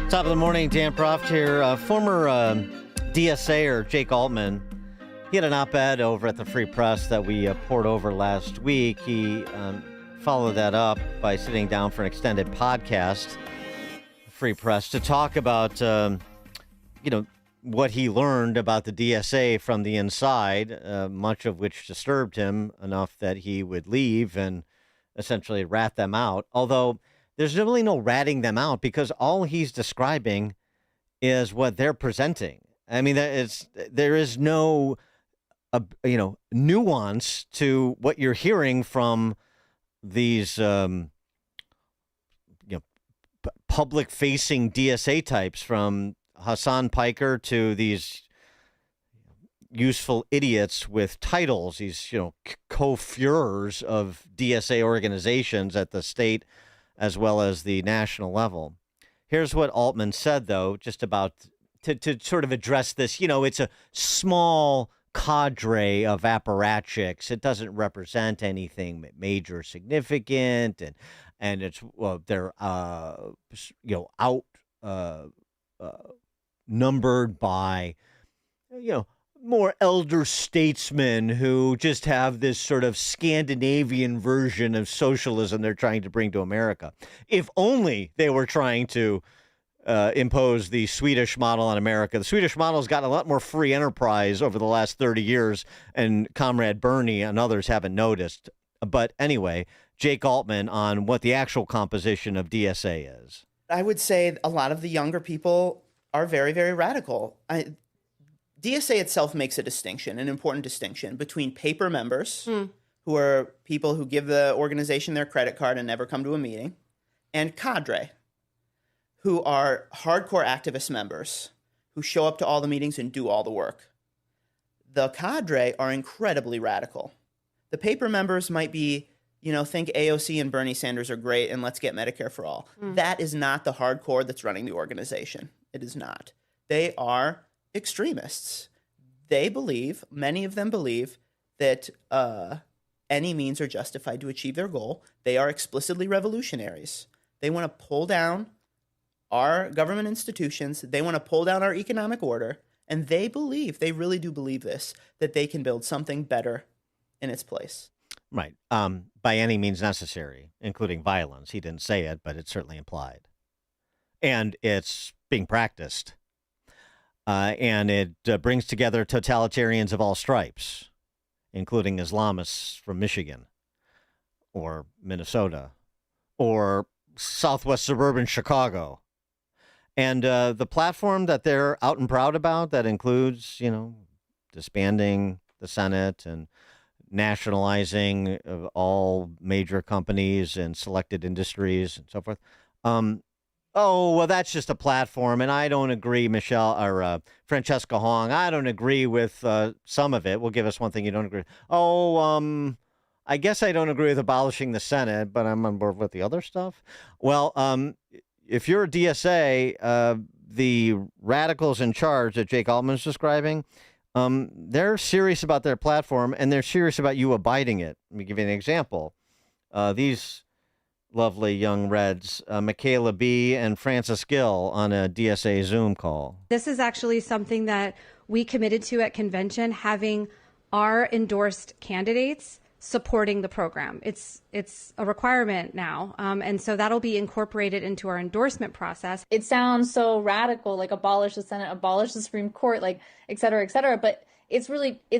Top of the morning, Dan Proft here. Former DSA Jake Altman, he had an op-ed over at the Free Press that we poured over last week. He followed that up by sitting down for an extended podcast, Free Press, to talk about, what he learned about the DSA from the inside, much of which disturbed him enough that he would leave and essentially rat them out. Although there's really no ratting them out because all he's describing is what they're presenting. I mean, there is no, nuance to what you're hearing from these, public-facing DSA types, from Hassan Piker to these useful idiots with titles, these, co-Führers of DSA organizations at the state as well as the national level. Here's what Altman said, though, just about to sort of address this. It's a small cadre of apparatchiks. It doesn't represent anything major, significant, and it's they're outnumbered by more elder statesmen who just have this sort of Scandinavian version of socialism they're trying to bring to America. If only they were trying to impose the Swedish model on America. The Swedish model has gotten a lot more free enterprise over the last 30 years, and Comrade Bernie and others haven't noticed. But anyway, Jake Altman on what the actual composition of DSA is. I would say a lot of the younger people are very, very radical. DSA itself makes a distinction, an important distinction, between paper members, who are people who give the organization their credit card and never come to a meeting, and cadre, who are hardcore activist members who show up to all the meetings and do all the work. The cadre are incredibly radical. The paper members might be, think AOC and Bernie Sanders are great and let's get Medicare for all. That is not the hardcore that's running the organization. It is not. They are extremists. Many of them believe that any means are justified to achieve their goal. They are explicitly revolutionaries. They want to pull down our government institutions. They want to pull down our economic order. And they really do believe this, that they can build something better in its place. Right. By any means necessary, including violence. He didn't say it, but it's certainly implied. And it's being practiced. And it brings together totalitarians of all stripes, including Islamists from Michigan or Minnesota or Southwest suburban Chicago. And the platform that they're out and proud about, that includes, disbanding the Senate and nationalizing all major companies and selected industries and so forth. That's just a platform, and I don't agree, Francesca Hong. I don't agree with some of it. Well, give us one thing you don't agree with. I guess I don't agree with abolishing the Senate, but I'm on board with the other stuff. Well, if you're a DSA, the radicals in charge that Jake Altman's describing, they're serious about their platform, and they're serious about you abiding it. Let me give you an example. These lovely young Reds, Michaela B. and Francis Gill, on a DSA Zoom call. This is actually something that we committed to at convention, having our endorsed candidates supporting the program. It's a requirement now. And so that'll be incorporated into our endorsement process. It sounds so radical, like abolish the Senate, abolish the Supreme Court, like et cetera, but it's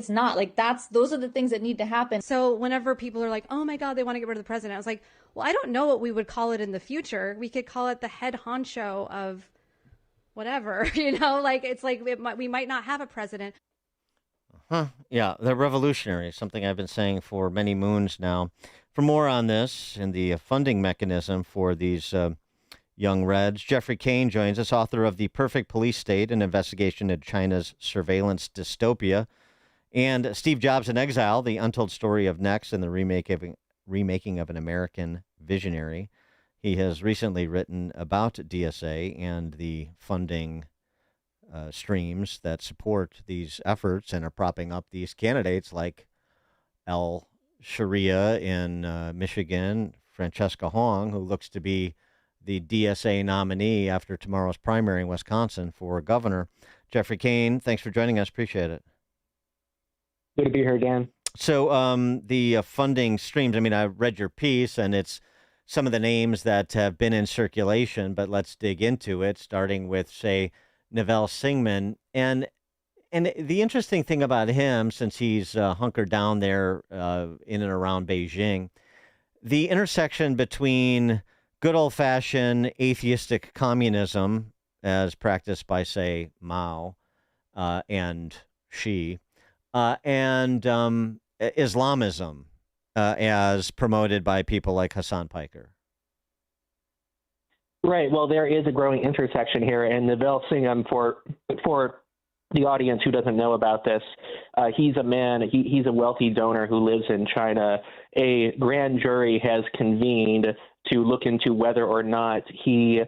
not. Like those are the things that need to happen. So whenever people are like, oh my God, they want to get rid of the president, I was like, well, I don't know what we would call it in the future. We could call it the head honcho of whatever, it's like we might not have a president. Yeah, they're revolutionary, something I've been saying for many moons now. For more on this and the funding mechanism for these young Reds, Geoffrey Cain joins us, author of The Perfect Police State, an investigation into China's surveillance dystopia, and Steve Jobs in Exile, the untold story of Next and the remaking of an American visionary. He has recently written about DSA and the funding streams that support these efforts and are propping up these candidates like Al Sharia in Michigan, Francesca Hong, who looks to be the DSA nominee after tomorrow's primary in Wisconsin for governor. Geoffrey Cain, thanks for joining us. Appreciate it. Good to be here, Dan. So the funding streams, I mean, I read your piece, and it's some of the names that have been in circulation, but let's dig into it, starting with, say, Nivelle Singman. And the interesting thing about him, since he's hunkered down there in and around Beijing, the intersection between good old-fashioned atheistic communism, as practiced by, say, Mao and Xi, and Islamism, as promoted by people like Hassan Piker. Right. Well, there is a growing intersection here, and Nivelle Singam, for the audience who doesn't know about this, he's a man, he's a wealthy donor who lives in China. A grand jury has convened to look into whether or not he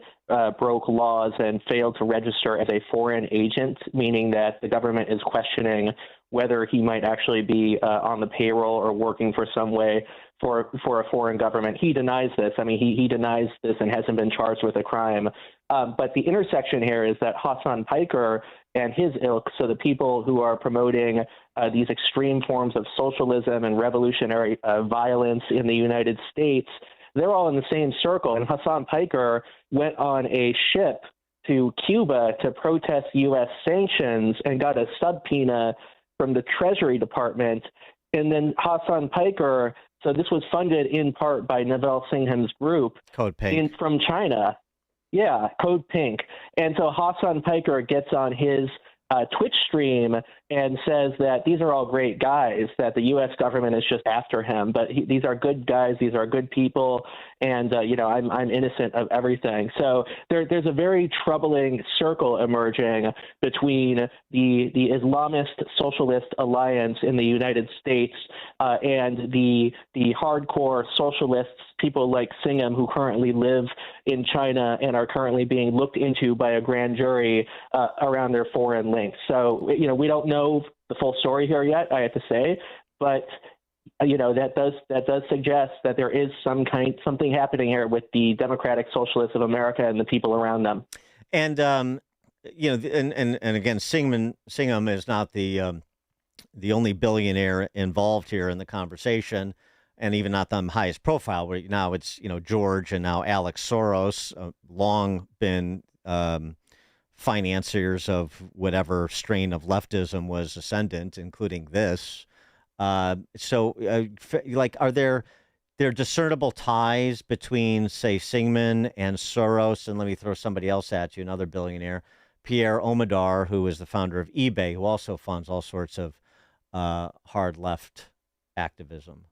broke laws and failed to register as a foreign agent, meaning that the government is questioning whether he might actually be on the payroll or working for some way for a foreign government. He denies this. I mean, he denies this and hasn't been charged with a crime. But the intersection here is that Hassan Piker and his ilk, so the people who are promoting these extreme forms of socialism and revolutionary violence in the United States, they're all in the same circle. And Hassan Piker went on a ship to Cuba to protest U.S. sanctions and got a subpoena from the Treasury Department. And then Hassan Piker, so this was funded in part by Nivelle Singham's group Code Pink. from China. Yeah, Code Pink. And so Hassan Piker gets on his Twitch stream and says that these are all great guys, that the U.S. government is just after him. But these are good guys. These are good people. And, I'm innocent of everything. So there's a very troubling circle emerging between the Islamist Socialist Alliance in the United States and the hardcore socialists, people like Singham, who currently live in China and are currently being looked into by a grand jury around their foreign links. So, we don't know the full story here yet, I have to say, but that does suggest that there is something happening here with the Democratic Socialists of America and the people around them. And and again, Singham is not the only billionaire involved here in the conversation, and even not the highest profile. Where now it's George and now Alex Soros, long been financiers of whatever strain of leftism was ascendant, including this. Are there discernible ties between, say, Singman and Soros? And let me throw somebody else at you, another billionaire, Pierre Omidyar, who is the founder of eBay, who also funds all sorts of hard left activism.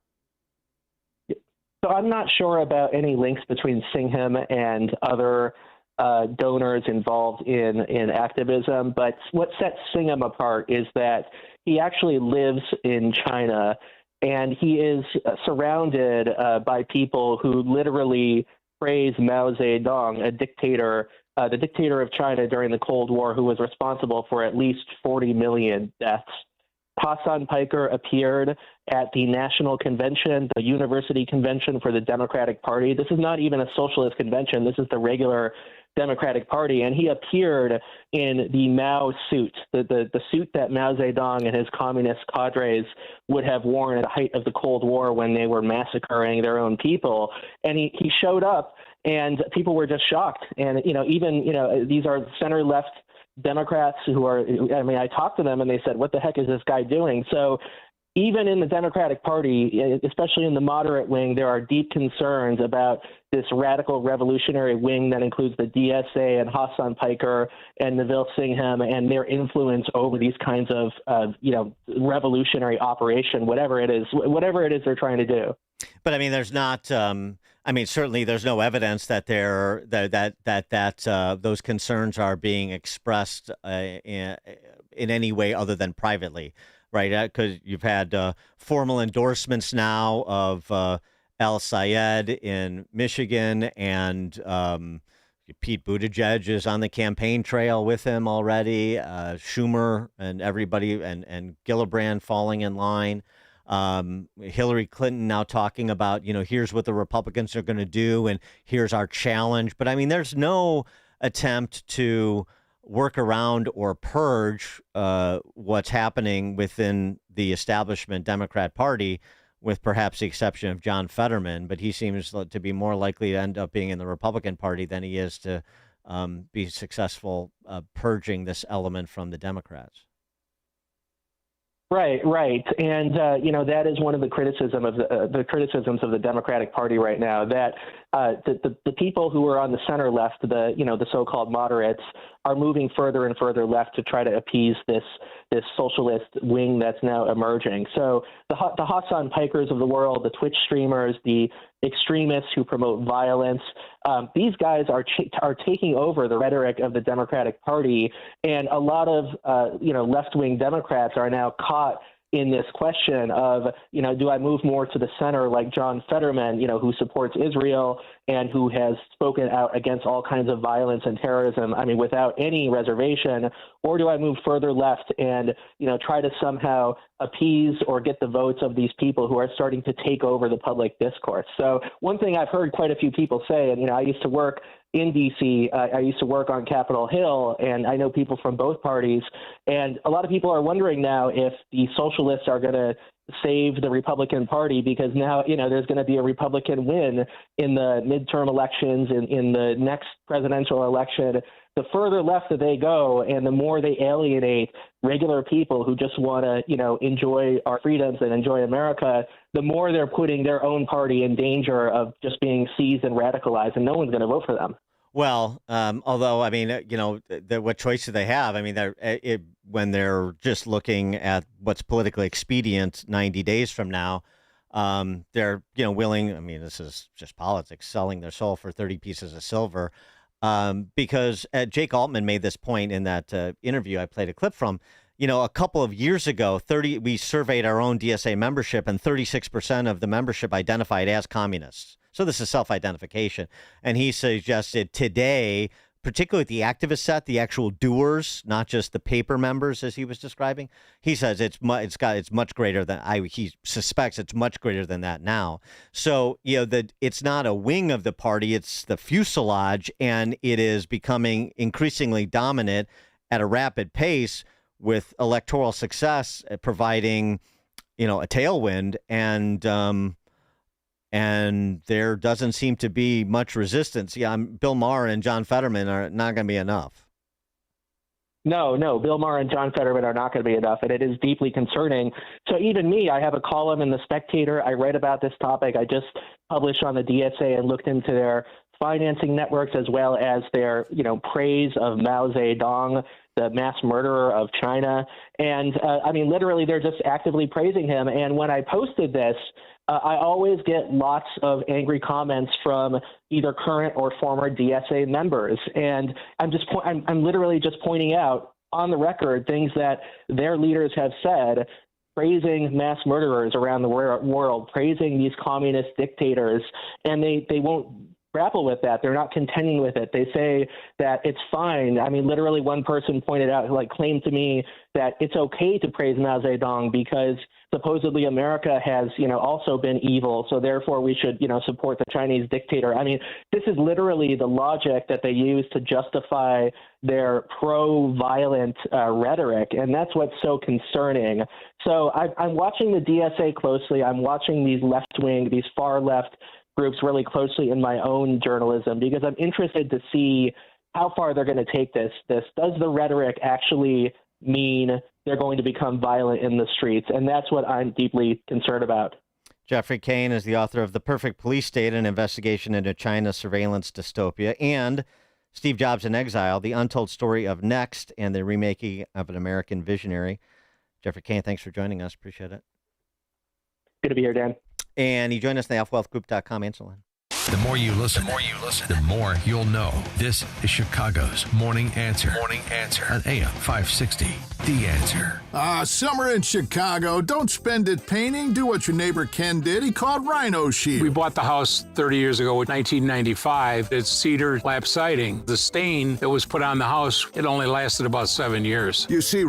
So I'm not sure about any links between Singham and other donors involved in activism, but what sets Singham apart is that he actually lives in China, and he is surrounded by people who literally praise Mao Zedong, a dictator, the dictator of China during the Cold War, who was responsible for at least 40 million deaths. Hassan Piker appeared at the National Convention, the University Convention for the Democratic Party. This is not even a socialist convention. This is the regular Democratic Party, and he appeared in the Mao suit, the suit that Mao Zedong and his communist cadres would have worn at the height of the Cold War when they were massacring their own people. And he showed up, and people were just shocked. And these are center-left Democrats I talked to them, and they said, "What the heck is this guy doing?" So even in the Democratic Party, especially in the moderate wing, there are deep concerns about this radical revolutionary wing that includes the DSA and Hassan Piker and Nivelle Singham and their influence over these kinds of revolutionary operation, whatever it is they're trying to do. But I mean, there's not. Certainly, there's no evidence that those concerns are being expressed in any way other than privately. Right, because you've had formal endorsements now of Al Sayed in Michigan, and Pete Buttigieg is on the campaign trail with him already. Schumer and everybody, and Gillibrand falling in line. Hillary Clinton now talking about, here's what the Republicans are going to do and here's our challenge. But I mean, there's no attempt to work around or purge what's happening within the establishment Democrat Party, with perhaps the exception of John Fetterman. But he seems to be more likely to end up being in the Republican Party than he is to be successful purging this element from the Democrats. Right. And, that is one of the criticisms of the Democratic Party right now, that the people who are on the center left, the so-called moderates, are moving further and further left to try to appease this socialist wing that's now emerging. So the Hassan Pikers of the world, the Twitch streamers, the extremists who promote violence, these guys are taking over the rhetoric of the Democratic Party, and a lot of left-wing Democrats are now caught in this question of, do I move more to the center like John Fetterman, who supports Israel and who has spoken out against all kinds of violence and terrorism, without any reservation, or do I move further left and, try to somehow appease or get the votes of these people who are starting to take over the public discourse? So one thing I've heard quite a few people say, and, I used to work in D.C., I used to work on Capitol Hill, and I know people from both parties, and a lot of people are wondering now if the socialists are going to save the Republican Party, because now, there's going to be a Republican win in the midterm elections, in the next presidential election. The further left that they go and the more they alienate regular people who just want to, enjoy our freedoms and enjoy America, the more they're putting their own party in danger of just being seized and radicalized, and no one's going to vote for them. Well, although, what choice do they have? When they're just looking at what's politically expedient 90 days from now, they're, willing, this is just politics, selling their soul for 30 pieces of silver. Because Jake Altman made this point in that interview I played a clip from. A couple of years ago, we surveyed our own DSA membership, and 36% of the membership identified as communists. So this is self-identification. And he suggested today, particularly the activist set, the actual doers, not just the paper members, as he was describing, he says it's much greater than he suspects it's much greater than that now. So, it's not a wing of the party, it's the fuselage, and it is becoming increasingly dominant at a rapid pace, with electoral success providing, a tailwind, and there doesn't seem to be much resistance. Bill Maher and John Fetterman are not going to be enough. No, Bill Maher and John Fetterman are not going to be enough, and it is deeply concerning. So even me, I have a column in The Spectator. I write about this topic. I just published on the DSA and looked into their financing networks as well as their, praise of Mao Zedong, the mass murderer of China. And literally, they're just actively praising him. And when I posted this, I always get lots of angry comments from either current or former DSA members. And I'm literally just pointing out on the record things that their leaders have said, praising mass murderers around the world, praising these communist dictators, and they won't grapple with that. They're not contending with it. They say that it's fine. Literally one person pointed out, claimed to me that it's okay to praise Mao Zedong because supposedly America has, also been evil. So therefore we should, support the Chinese dictator. This is literally the logic that they use to justify their pro-violent rhetoric. And that's what's so concerning. So I'm watching the DSA closely. I'm watching these left-wing, these far-left groups really closely in my own journalism, because I'm interested to see how far they're going to take this. Does the rhetoric actually mean they're going to become violent in the streets? And that's what I'm deeply concerned about. Geoffrey Cain is the author of The Perfect Police State, an investigation into China's surveillance dystopia, and Steve Jobs in Exile, the untold story of Next and the remaking of an American visionary. Geoffrey Cain, thanks for joining us. Appreciate it. Good to be here, Dan. And you join us in the alphawealthgroup.com answer line. The more you listen, the more you'll know. This is Chicago's Morning Answer. Morning Answer on AM 560. The Answer. Summer in Chicago. Don't spend it painting. Do what your neighbor Ken did. He called Rhino Shield. We bought the house 30 years ago, 1995. It's cedar lap siding. The stain that was put on the house, it only lasted about 7 years. You see,